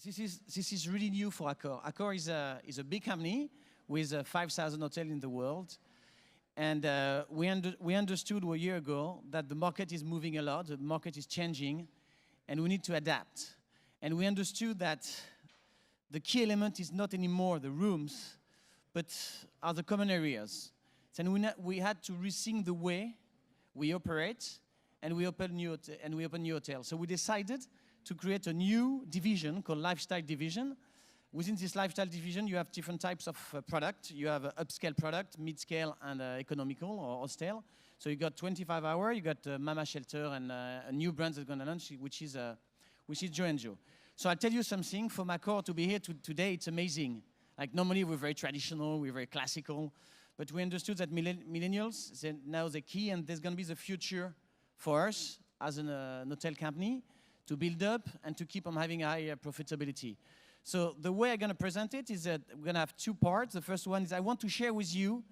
this is really new for Accor. Accor is a big company with 5,000 hotels in the world. And we understood a year ago that the market is moving a lot, the market is changing, and we need to adapt. And we understood that the key element is not anymore the rooms, but are the common areas. So we had to rethink the way we operate, and we open new hotels. So we decided to create a new division called Lifestyle Division. Within this lifestyle division, you have different types of product. You have upscale product, mid-scale, and economical or hostel. So you got 25-hour, you got Mama Shelter, and a new brand that's going to launch, which is Joe & Joe. So I'll tell you something. For Accor to be here today, it's amazing. Like normally we're very traditional, we're very classical, but we understood that millennials, now the key, and there's going to be the future for us as an hotel company to build up and to keep on having high profitability. So the way I'm going to present it is that we're going to have two parts. The first one is I want to share with you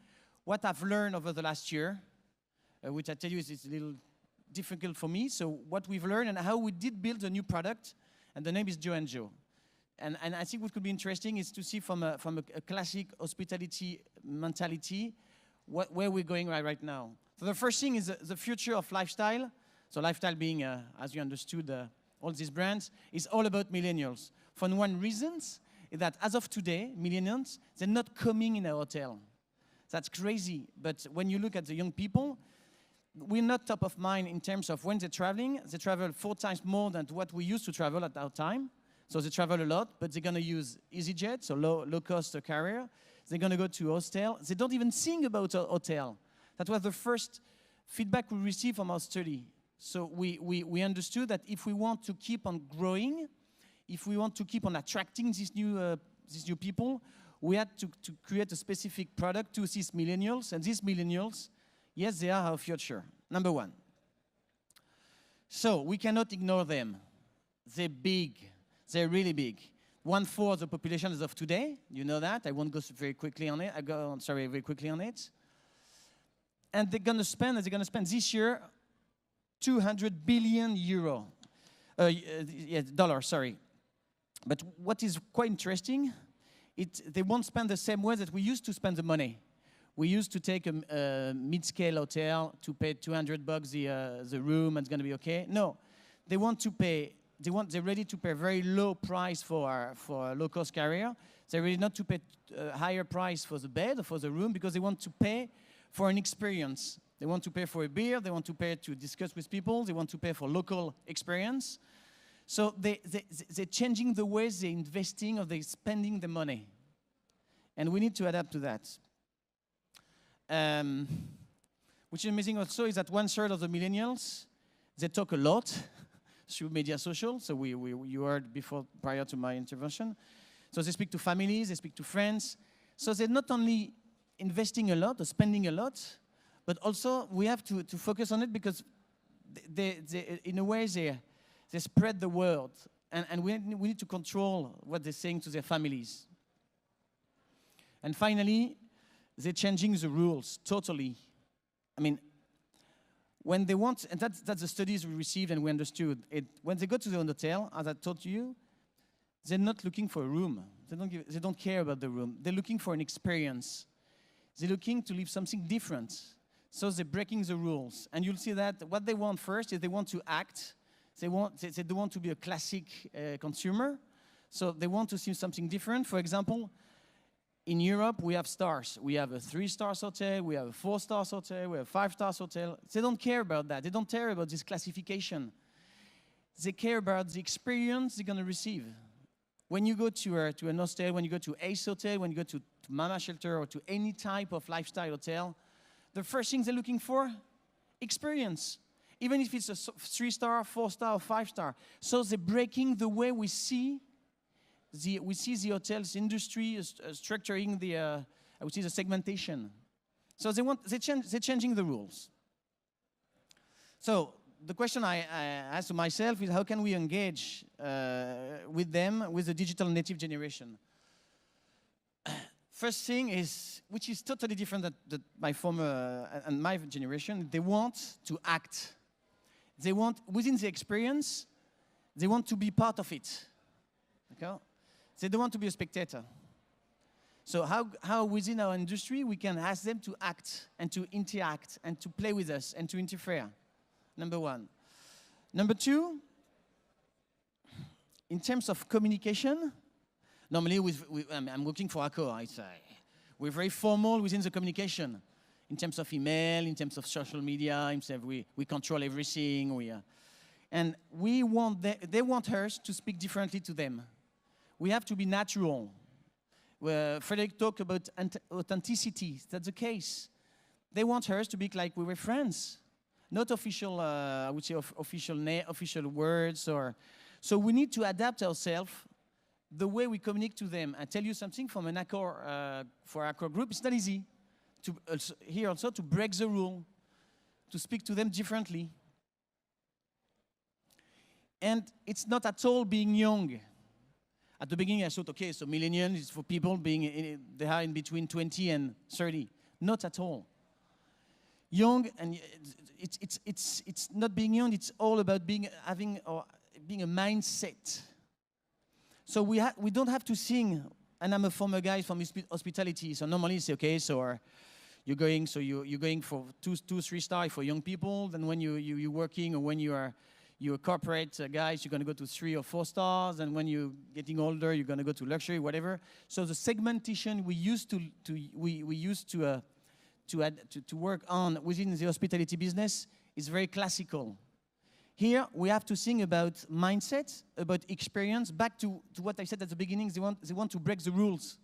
what I've learned over the last year, which I tell you is a little difficult for me. So what we've learned and how we did build a new product, and the name is Joe & Joe. And I think what could be interesting is to see from a classic hospitality mentality where we're going right now. So the first thing is the future of lifestyle. So lifestyle being, as you understood, all these brands, is all about millennials. For one reason is that as of today, millennials, they're not coming in a hotel. That's crazy. But when you look at the young people, we're not top of mind in terms of when they're traveling. They travel 4 times more than what we used to travel at our time. So they travel a lot, but they're going to use EasyJet, so low-cost carrier. They're going to go to hostel. They don't even think about a hotel. That was the first feedback we received from our study. So we understood that if we want to keep on growing, if we want to keep on attracting these new people, we had to create a specific product to these millennials. And these millennials, yes, they are our future, number one. So we cannot ignore them. They're big. They're really big. 1/4 of the population is of today. You know that. I won't go very quickly on it. Very quickly on it. And they're going to spend this year 200 billion euro. Dollars, sorry. But what is quite interesting, they won't spend the same way that we used to spend the money. We used to take a mid-scale hotel to pay $200 the room and it's going to be okay. No, they want to pay. They're ready to pay a very low price for a low-cost carrier. They're ready not to pay a higher price for the bed or for the room because they want to pay for an experience. They want to pay for a beer. They want to pay to discuss with people. They want to pay for local experience. So they're changing the ways they're investing or they're spending the money. And we need to adapt to that. Which is amazing also is that 1/3 of the millennials, they talk a lot through media social. So you heard before, prior to my intervention. So they speak to families, they speak to friends. So they're not only investing a lot or spending a lot, but also we have to focus on it because they in a way, they spread the word. And we need to control what they're saying to their families. And finally, they're changing the rules totally. I mean, when they want, and that's the studies we received and we understood, when they go to the hotel, as I told you, they're not looking for a room. They don't care about the room. They're looking for an experience. They're looking to live something different. So they're breaking the rules. And you'll see that what they want first is they want to act. They don't want to be a classic consumer. So they want to see something different. For example, in Europe, we have stars. We have a 3-star hotel, we have a 4-star hotel, we have a 5-star hotel. They don't care about that. They don't care about this classification. They care about the experience they're going to receive. When you go to an hostel, when you go to Ace Hotel, when you go to Mama Shelter or to any type of lifestyle hotel, the first thing they're looking for, experience. Even if it's a 3-star, 4-star, or 5-star. So they're breaking the way we see the hotels industry structuring I would say the segmentation. So they're changing the rules. So the question I ask to myself is how can we engage with them, with the digital native generation? First thing is, which is totally different than my former and my generation, they want to act. They want, within the experience, they want to be part of it. Okay? They don't want to be a spectator. So how within our industry we can ask them to act and to interact and to play with us and to interfere? Number one. Number two, in terms of communication, normally I'm working for Accor. We're very formal within the communication. In terms of email, in terms of social media, in terms of we control everything. And they want us to speak differently to them. We have to be natural. Frederick talked about authenticity. That's the case. They want us to be like we were friends, not official. I would say official words or. So we need to adapt ourselves the way we communicate to them. I tell you something from an Accor for Accor group. It's not easy. Here also to break the rule, to speak to them differently. And it's not at all being young. At the beginning I thought, okay, so millennials is for people they are in between 20 and 30. Not at all. Young, and it's not being young, it's all about being a mindset. So we don't have to sing, and I'm a former guy from hospitality, so normally it's okay, so you're going for 2-3 star for young people. Then when you're working or when you're corporate guys, you're going to go to 3 or 4 stars. And when you're getting older, you're going to go to luxury, whatever. So the segmentation we used to work on within the hospitality business is very classical. Here we have to think about mindset, about experience. Back to what I said at the beginning, they want to break the rules.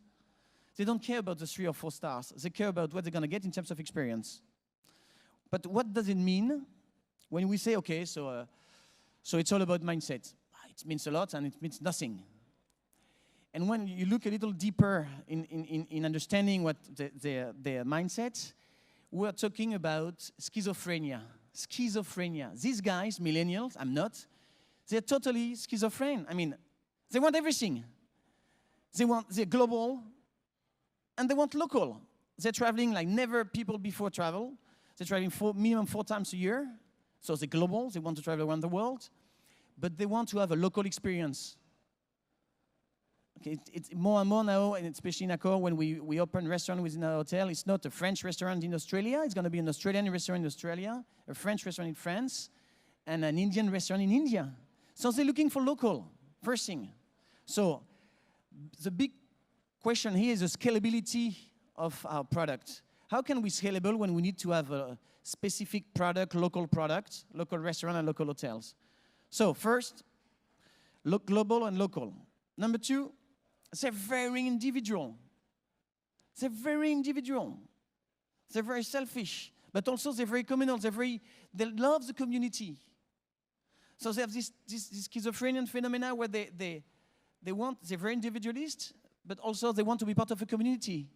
They don't care about the 3 or 4 stars. They care about what they're going to get in terms of experience. But what does it mean when we say, okay, so it's all about mindset? It means a lot and it means nothing. And when you look a little deeper in understanding what their mindset, we're talking about schizophrenia. Schizophrenia. These guys, millennials, I'm not, they're totally schizophrenic. I mean, they want everything. They're global, and they want local. They're traveling like never people before travel. They're traveling minimum 4 times a year. So they're global. They want to travel around the world. But they want to have a local experience. Okay, it's more and more now, and especially in Accor, when we open a restaurant within our hotel, it's not a French restaurant in Australia. It's going to be an Australian restaurant in Australia, a French restaurant in France, and an Indian restaurant in India. So they're looking for local, first thing. So the big question here is the scalability of our product. How can we scalable when we need to have a specific product, local restaurant and local hotels? So first, look global and local. Number 2, they're very individual. They're very individual. They're very selfish, but also they're very communal. They love the community. So they have this schizophrenic phenomena where they're very individualist, but also they want to be part of a community.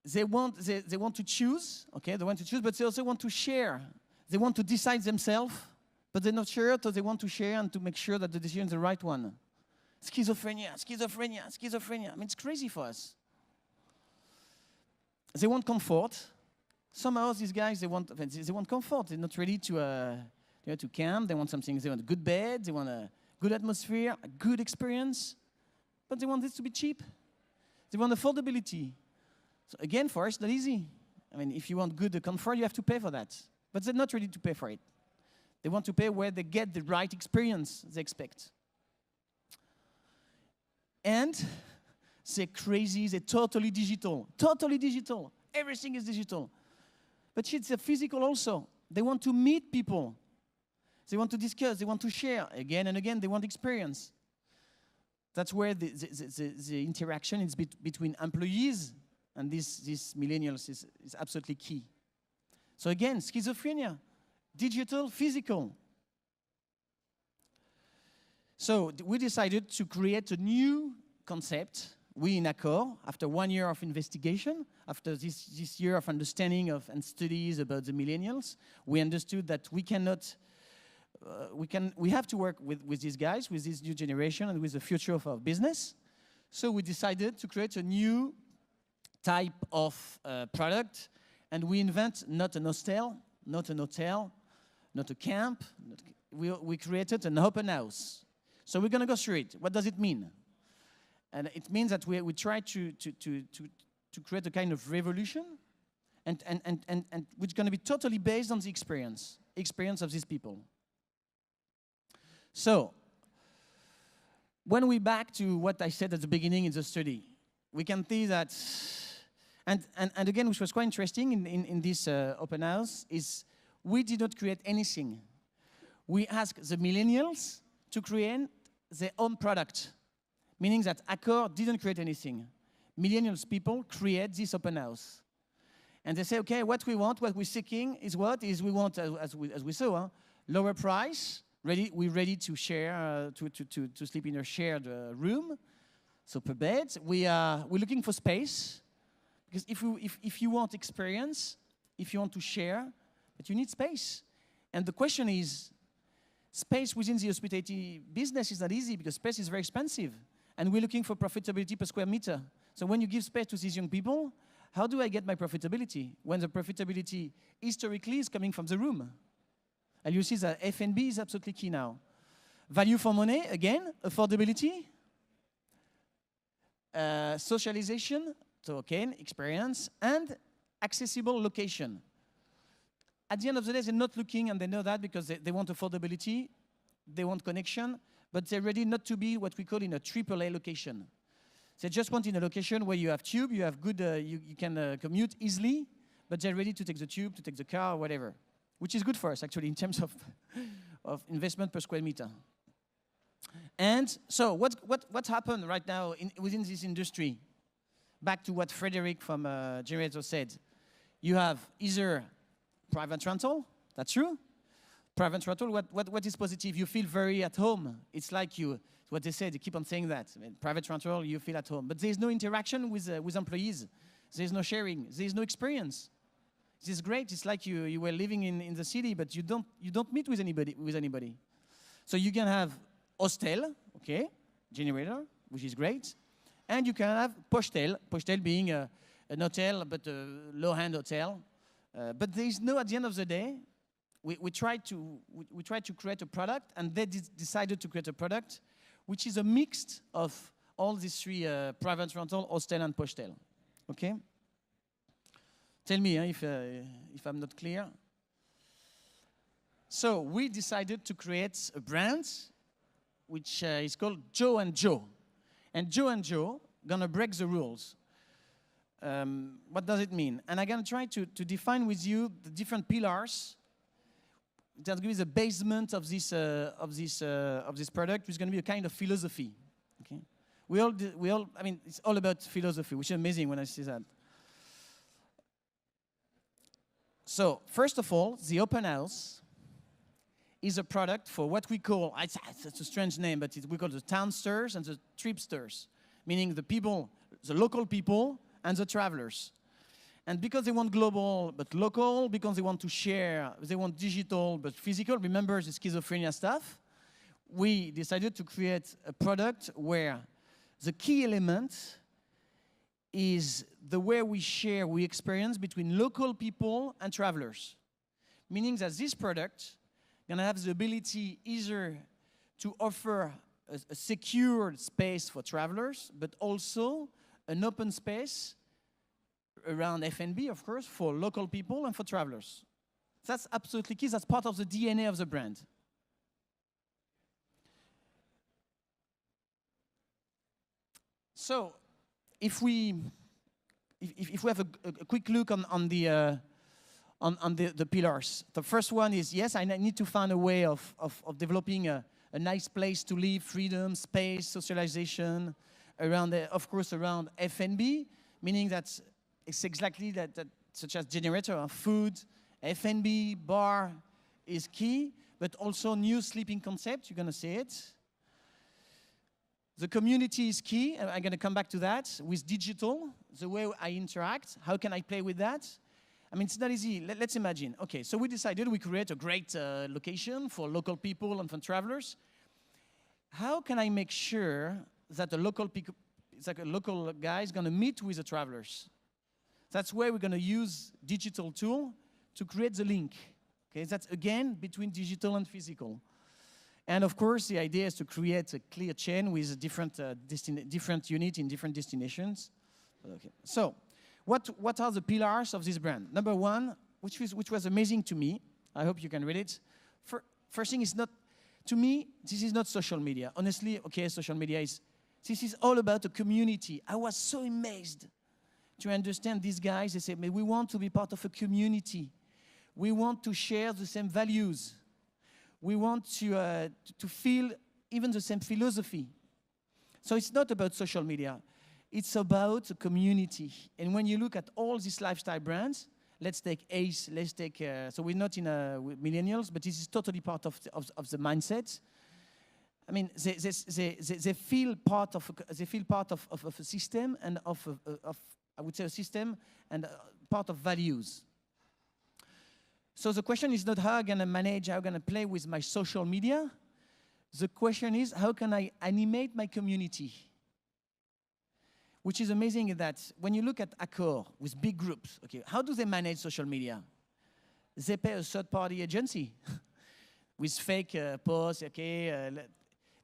They want to choose, okay, they want to choose, but they also want to share. They want to decide themselves, but they're not sure, so they want to share and to make sure that the decision is the right one. Schizophrenia. I mean, it's crazy for us. They want comfort. Somehow these guys, they want comfort. They're not ready to camp. They want something. They want a good bed. They want a good atmosphere, a good experience. But they want this to be cheap. They want affordability. So again, for us, not easy. I mean, if you want good comfort, you have to pay for that. But they're not ready to pay for it. They want to pay where they get the right experience they expect. And they're crazy, they're totally digital. Totally digital. Everything is digital. But it's physical also. They want to meet people. They want to discuss, they want to share. Again and again, they want experience. That's where the interaction is between employees and these millennials is absolutely key. So again, schizophrenia. Digital, physical. So we decided to create a new concept. We in Accor, after 1 year of investigation, after this year of understanding and studies about the millennials, we understood that we have to work with these guys, with this new generation, and with the future of our business. So we decided to create a new type of product, and we invent not an hostel, not an hotel, not a camp. We created an open house. So we're going to go through it. What does it mean? And it means that we try to create a kind of revolution, and which is going to be totally based on the experience of these people. So, when we back to what I said at the beginning in the study, we can see that, and again, which was quite interesting in this open house, is we did not create anything. We asked the millennials to create their own product, meaning that Accor didn't create anything. Millennials people create this open house. And they say, okay, what we want, what we're seeking is what? Is we want, as we saw, lower price, we're ready to share, to sleep in a shared room, so per bed. We're looking for space, because if you want experience, if you want to share, but you need space. And the question is, space within the hospitality business is not easy, because space is very expensive. And we're looking for profitability per square meter. So when you give space to these young people, how do I get my profitability? When the profitability historically is coming from the room. And you see that F&B is absolutely key now. Value for money, again, affordability, socialization, so again, experience, and accessible location. At the end of the day, they're not looking, and they know that, because they want affordability, they want connection, but they're ready not to be what we call in a AAA location. They just want in a location where you have tube, you have good, you can commute easily, but they're ready to take the tube, to take the car, or whatever, which is good for us, actually, in terms of investment per square meter. And so what happened right now within this industry? Back to what Frederick from Generator said. You have either private rental, that's true. Private rental, what is positive? You feel very at home. It's like what they said, they keep on saying that. I mean, private rental, you feel at home. But there's no interaction with employees. There's no sharing. There's no experience. This is great. It's like you were living in the city, but you don't meet with anybody. So you can have hostel, okay, generator, which is great. And you can have postel being an hotel, but a low-end hotel. But there is no, at the end of the day, we tried to create a product, and they decided to create a product which is a mix of all these three, private rental, hostel, and postel. Okay? Tell me if I'm not clear. So we decided to create a brand which is called Joe and Joe. And Joe and Joe gonna break the rules. What does it mean? And I'm gonna try to define with you the different pillars that give you the basement of this product, which is gonna be a kind of philosophy. Okay, we all. I mean, it's all about philosophy, which is amazing when I see that. So first of all, the open house is a product for what we call, it's a strange name, but we call the townsters and the tripsters, meaning the people, the local people and the travelers. And because they want global but local, because they want to share, they want digital but physical, remember the schizophrenia stuff, we decided to create a product where the key element is the way we share, we experience between local people and travelers. Meaning that this product gonna have the ability either to offer a secured space for travelers, but also an open space around F&B, of course, for local people and for travelers. That's absolutely key. That's part of the DNA of the brand. So, if we have a quick look on the pillars, the first one is, yes, I need to find a way of developing a nice place to live, freedom, space, socialization, around, of course, around F&B, meaning that it's exactly that such as generator, food, F&B, bar is key, but also new sleeping concept, you're gonna see it. The community is key, and I'm gonna come back to that, with digital, the way I interact, how can I play with that? I mean, it's not easy. Let's imagine. Okay, so we decided we create a great location for local people and for travelers. How can I make sure that the local guy is gonna meet with the travelers? That's where we're gonna use digital tool to create the link. Okay, that's again between digital and physical. And of course, the idea is to create a clear chain with different units in different destinations. Okay. So, what are the pillars of this brand? Number one, which was amazing to me, I hope you can read it. First thing is not, to me, this is not social media. Honestly, okay, social media this is all about a community. I was so amazed to understand these guys. They say, we want to be part of a community. We want to share the same values. We want to feel even the same philosophy. So it's not about social media. It's about a community. And when you look at all these lifestyle brands, let's take Ace, so we're not in millennials, but this is totally part of the mindset. I mean, they feel part of a system and I would say a system and part of values. So the question is not how I'm going to manage, how I'm going to play with my social media. The question is how can I animate my community? Which is amazing that when you look at Accor with big groups, okay, how do they manage social media? They pay a third-party agency with fake posts, okay.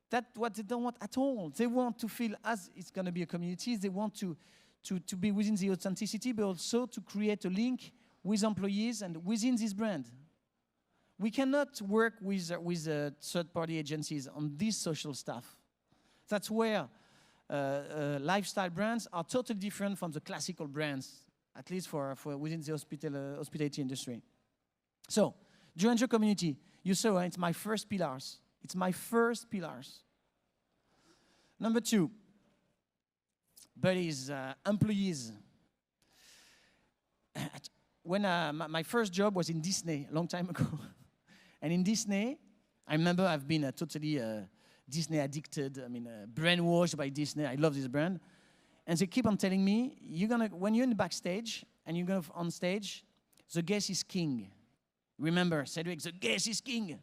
That's what they don't want at all. They want to feel as it's going to be a community. They want to be within the authenticity, but also to create a link with employees and within this brand. We cannot work with third-party agencies on this social stuff. That's where lifestyle brands are totally different from the classical brands, at least for within the hospitality industry. So, Joe community, you saw it's my first pillars. It's my first pillars. Number two, buddies, employees. When my first job was in Disney a long time ago, and in Disney, I remember I've been totally Disney addicted. I mean, brainwashed by Disney. I love this brand, and they keep on telling me, when you're in the backstage and you go on stage, the guest is king. Remember, Cedric, the guest is king.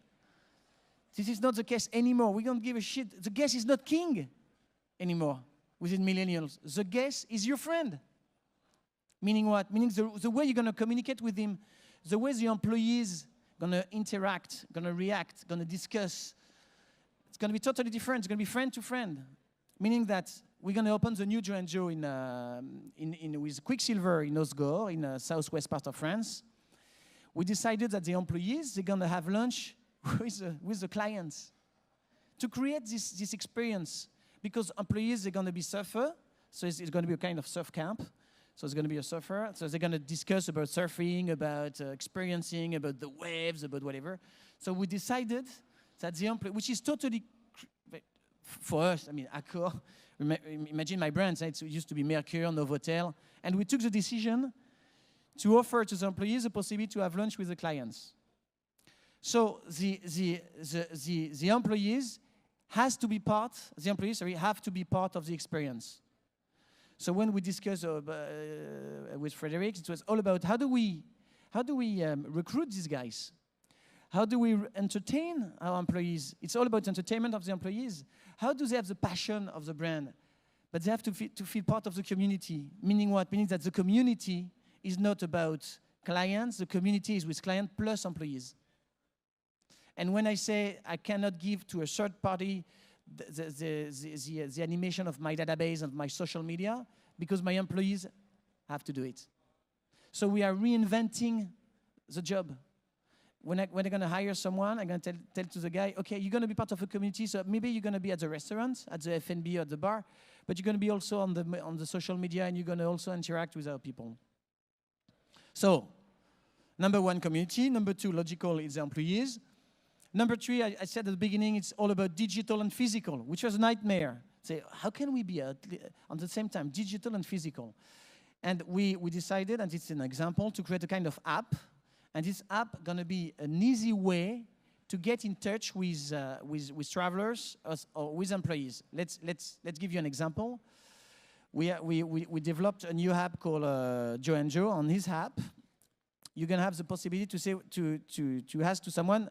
This is not the case anymore. We don't give a shit. The guest is not king anymore within millennials. The guest is your friend. Meaning what? Meaning the way you're going to communicate with him, the way the employees going to interact, going to react, going to discuss, it's going to be totally different. It's going to be friend to friend. Meaning that we're going to open the new Joe with Quicksilver in Osgore, in the southwest part of France. We decided that the employees, they're going to have lunch with the clients to create this experience, because employees, they're going to be surfer, so it's going to be a kind of surf camp. So it's going to be a surfer. So they're going to discuss about surfing, about experiencing, about the waves, about whatever. So we decided that the employee, which is totally, for us, I mean, Accor, imagine my brands, it used to be Mercure, Novotel, and we took the decision to offer to the employees the possibility to have lunch with the clients. So the employees have to be part of the experience. So when we discussed with Frederic, it was all about how do we recruit these guys? How do we entertain our employees? It's all about entertainment of the employees. How do they have the passion of the brand? But they have to feel part of the community. Meaning what? Meaning that the community is not about clients. The community is with client plus employees. And when I say I cannot give to a third party the animation of my database and my social media, because my employees have to do it. So we are reinventing the job. When I'm going to hire someone, I'm going to tell to the guy, okay, you're going to be part of a community, so maybe you're going to be at the restaurant, at the F&B or at the bar, but you're going to be also on the social media, and you're going to also interact with our people. So, number one, community. Number two, logical, is the employees. Number three, I said at the beginning, it's all about digital and physical, which was a nightmare. Say, how can we be on the same time digital and physical? And we decided, and it's an example, to create a kind of app. And this app going to be an easy way to get in touch with travelers or with employees. Let's give you an example. We developed a new app called Joe. On his app, you're going to have the possibility to say to ask to someone,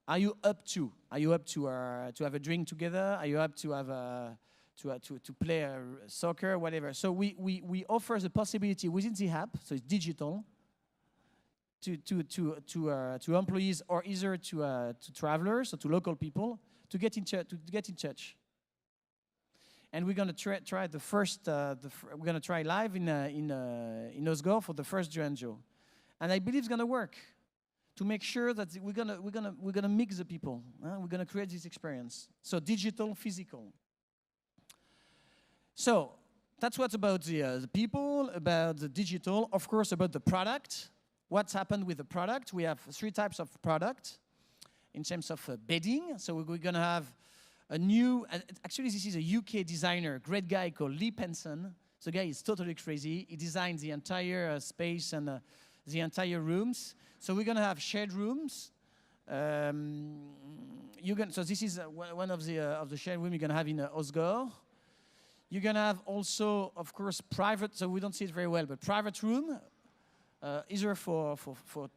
are you up to have a drink together? Are you up to have to play soccer, whatever? So we offer the possibility within the app, so it's digital, to employees or either to travelers or to local people to get in touch. And we're going to try the first. We're going to try live in Osgore for the first Joanjo, and I believe it's going to work. To make sure that we're gonna mix the people. We're gonna create this experience. So digital, physical. So that's what's about the people, about the digital, of course, about the product. What's happened with the product? We have 3 types of product in terms of bedding. So we're gonna have a new. Actually, this is a UK designer, great guy called Lee Penson. The guy is totally crazy. He designed the entire space and the entire rooms. So we're gonna have shared rooms. So this is one of the shared rooms you're gonna have in Osgore. You're gonna have also, of course, private. So we don't see it very well, but private room, either for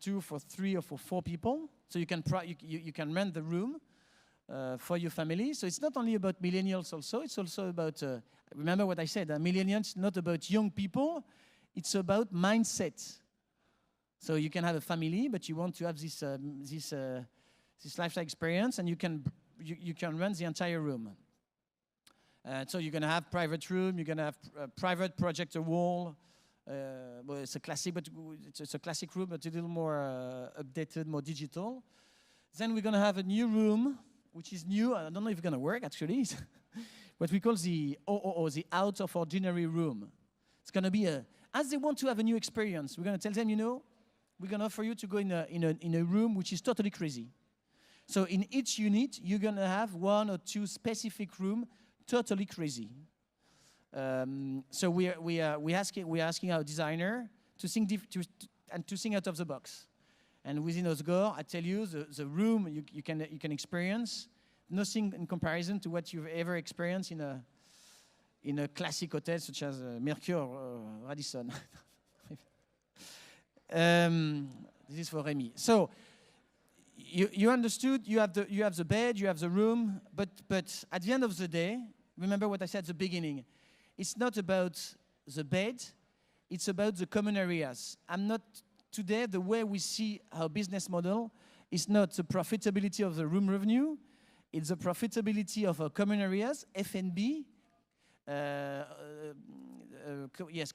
2, for 3, or for 4 people. So you can rent the room for your family. So it's not only about millennials. Also, it's also about. Remember what I said. Millennials, not about young people. It's about mindset. So you can have a family, but you want to have this lifestyle experience, and you can rent the entire room. So you're gonna have private room. You're gonna have a private projector wall. Well, it's a classic, but it's a classic room, but a little more updated, more digital. Then we're gonna have a new room, which is new. I don't know if it's gonna work actually. What we call the OOO, the out of ordinary room. It's gonna be as they want to have a new experience. We're gonna tell them, we're going to offer you to go in a room which is totally crazy. So in each unit, you're going to have 1 or 2 specific room totally crazy. So we're asking our designer to think to think out of the box. And within Osgore, I tell you, the room you can experience nothing in comparison to what you've ever experienced in a classic hotel such as Mercure or Radisson. This is for Rémi. So you understood. You have the bed, you have the room, but at the end of the day, remember what I said at the beginning. It's not about the bed. It's about the common areas. Today, the way we see our business model is not the profitability of the room revenue. It's the profitability of our common areas, F&B,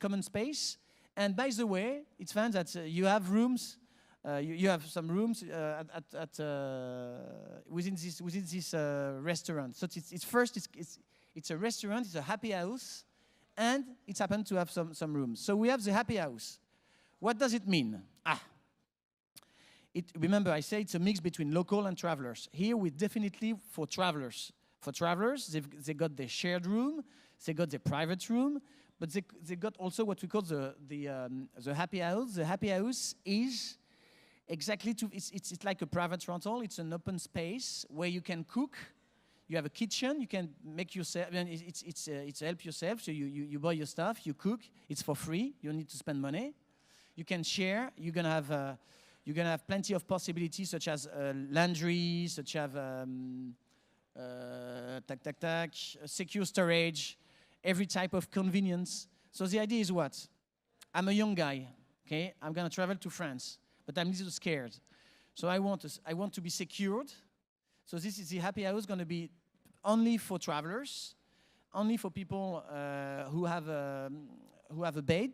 common space. And by the way, it's fun that you have rooms. You have some rooms within this restaurant. So it's a restaurant. It's a happy house, and it's happened to have some rooms. So we have the happy house. What does it mean? Remember, I say it's a mix between local and travelers. Here, we definitely for travelers. For travelers, they got their shared room, they got their private room. But they got also what we call the happy house. The happy house is exactly it's like a private rental. It's an open space where you can cook. You have a kitchen. You can make yourself. I mean, it's help yourself. So you buy your stuff. You cook. It's for free. You don't need to spend money. You can share. You're gonna have plenty of possibilities such as laundry, such as secure storage. Every type of convenience. So the idea is what? I'm a young guy, okay? I'm gonna travel to France, but I'm a little scared. So I want to be secured. So this is the happy house gonna be only for travelers, only for people who have a bed,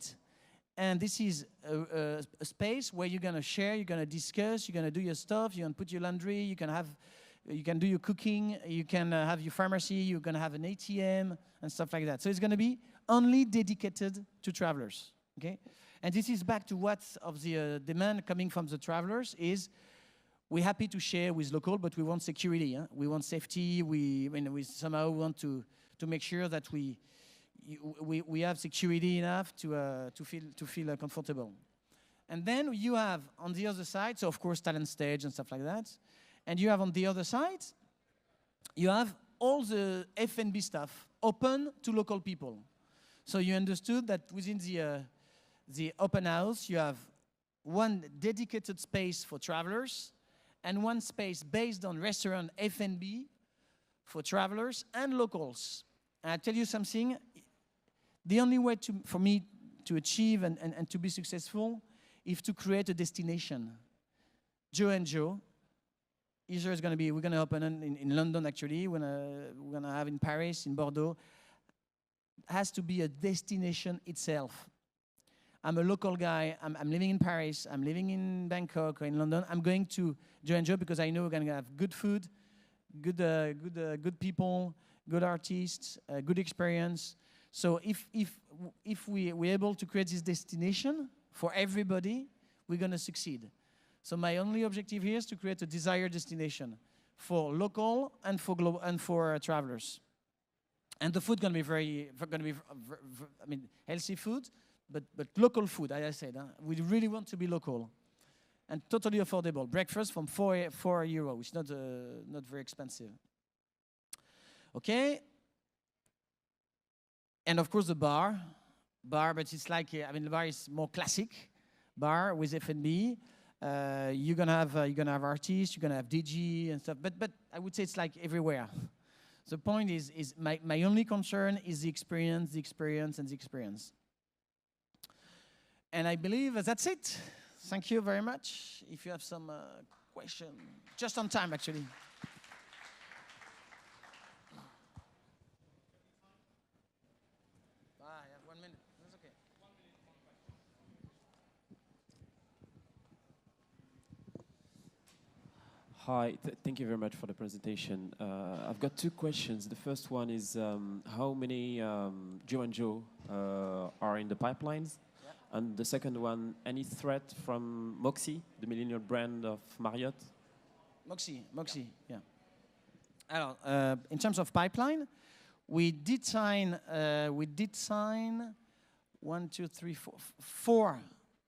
and this is a space where you're gonna share, you're gonna discuss, you're gonna do your stuff, you're gonna put your laundry, you can do your cooking, you can have your pharmacy, you're going to have an ATM and stuff like that. So it's going to be only dedicated to travelers, okay? And this is back to what of the demand coming from the travelers is we're happy to share with local, but we want security. We want safety. We somehow want to make sure that we have security enough to feel comfortable. And then you have on the other side, so of course talent stage and stuff like that. And you have on the other side, you have all the F&B stuff open to local people. So you understood that within the open house, you have one dedicated space for travelers and one space based on restaurant F&B for travelers and locals. And I tell you something, the only way for me to achieve and to be successful is to create a destination. Joe and Joe. Either is going to be, we're going to open in London actually, we're going to have in Paris, in Bordeaux. It has to be a destination itself. I'm a local guy, I'm living in Paris, I'm living in Bangkok or in London. I'm going to Joe and Joe because I know we're going to have good food, good people, good artists, good experience. So if we're able to create this destination for everybody, we're going to succeed. So my only objective here is to create a desired destination for local and for global and for travelers. And the food going to be I mean, healthy food, but local food, as I said. We really want to be local and totally affordable. Breakfast from €4, which is not very expensive. Okay. And of course the bar, but it's like, I mean, the bar is more classic bar with F&B. You're gonna have artists, you're gonna have DJ and stuff, but I would say it's like everywhere. The point is my only concern is the experience. And I believe that's it. Thank you very much. If you have some question, just on time actually. I have 1 minute. That's okay. Hi, thank you very much for the presentation. I've got two questions. The first one is how many Joe and Joe are in the pipelines? Yeah. And the second one, any threat from Moxie, the millennial brand of Marriott? Moxie, yeah. Alors, in terms of pipeline, we did sign 1, 2, 3, 4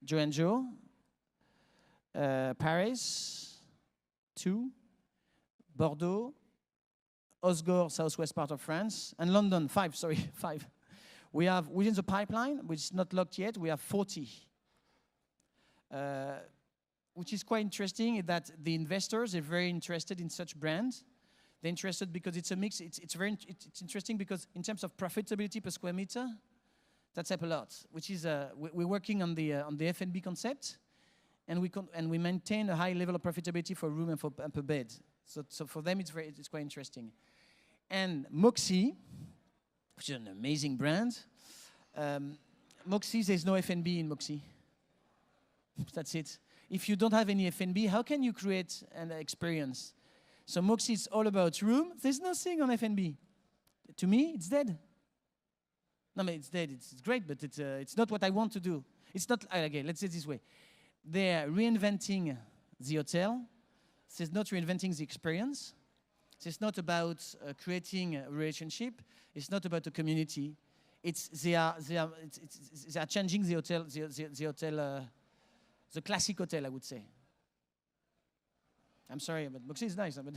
Joe and Joe, Paris, 2, Bordeaux, Osgore, southwest part of France, and London, 5, sorry, 5. We have, within the pipeline, which is not locked yet, we have 40. Which is quite interesting, is that the investors are very interested in such brands. They're interested because it's a mix, it's interesting because in terms of profitability per square meter, that's up a lot, which is, we're working on the F&B concept, and we maintain a high level of profitability for room and per bed. So for them, it's quite interesting. And Moxie, which is an amazing brand, Moxie, there's no F&B in Moxie. That's it. If you don't have any F&B, how can you create an experience? So Moxie is all about room. There's nothing on F&B. To me, it's dead. No, I mean, it's dead. It's great, but it's not what I want to do. It's not, okay, let's say it this way. They're reinventing the hotel. It's not reinventing the experience. It's not about creating a relationship. It's not about a community. They are changing the hotel, the classic hotel, I would say. I'm sorry, but Moxie is nice. But